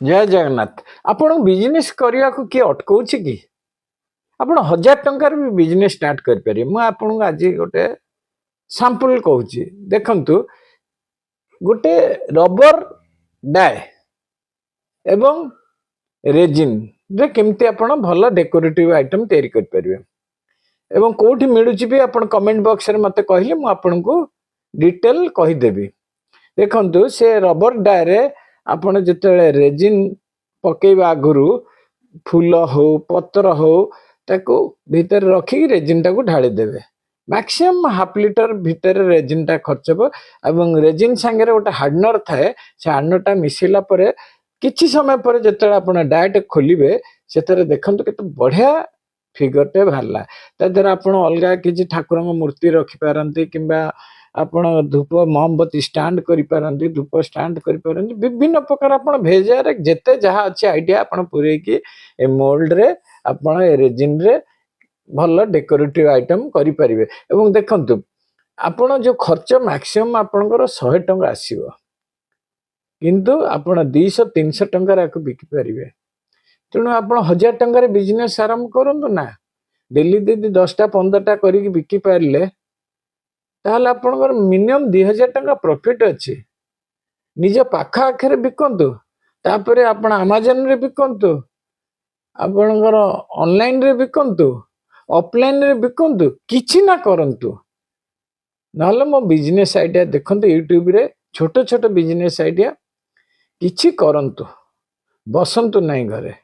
जय जगन्नाथ। आपण बिजनेस करने को किए अटकाउछि कि आपण 1000 टंकार भी बिजनेस स्टार्ट कर पारे। मु आपन आज गोटे सैंपल कहूछि देखंतु गोटे रबर डाय एवं रेजिन रे केमती आपण भल डेकोरेटिव आइटम तैयारी कर परिबे एवं कोठी मिलुछि भी आपण कमेंट बॉक्स रे मते कहले मु आपन को डिटेल कहि देबी। देखंतु से रबर डाय रे आपण जते रेजिन पकेबा आगुरु फूल हो पत्र हो ताको भीतर रखी रेजिन टाको ढाली देबे। मैक्सिमम हाफ लिटर भीतर रेजिन टा खर्च हो एवं रेजिन संगे गोटे हार्डनर थाए से हार्डनर टा मिसिला परे किछि समय पर जते आपण डायट खोलिबे सेतरे देखंतु केते बढ़िया फिगर टे बाहरला। ता द्वारा आपण अलगा किछि ठाकुर मूर्ति रखि पारंती किंबा आपण धूप मोमबत्ती स्टैंड करि पारंती धूप स्टैंड करि पारंती विभिन्न प्रकार आपण भेजार जेते जहा अछि आइडिया आपण पुरे की ए मोल्ड रे आपण ए रेजिन रे भल डेकोरेटिव आइटम करि परिबे। एवं देखंतु आपण जो खर्च मैक्सिमम आपनकर 100 टंका आसीबो किंतु आपण 200 300 टंका रे को बिकि परिबे। तेणु आपण 1000 टंका रे बिजनेस आरंभ करंतु ना डेली दे 10टा 15टा करी बिकि पारले ताहले आपनकर मिनिमम 2000 टंका प्रॉफिट अछि। निज पाखा आखरे बिकंतु तापरे आपण अमेज़न रे बिकंतु आपनकर ऑनलाइन रे बिकंतु ऑफलाइन रे बिकंतु किछि ना करंतु नाले मो बिजनेस आइडिया देखंतु यूट्यूब रे छोटो छोटो बिजनेस आइडिया किछि करंतु बसंतु नहीं घरे।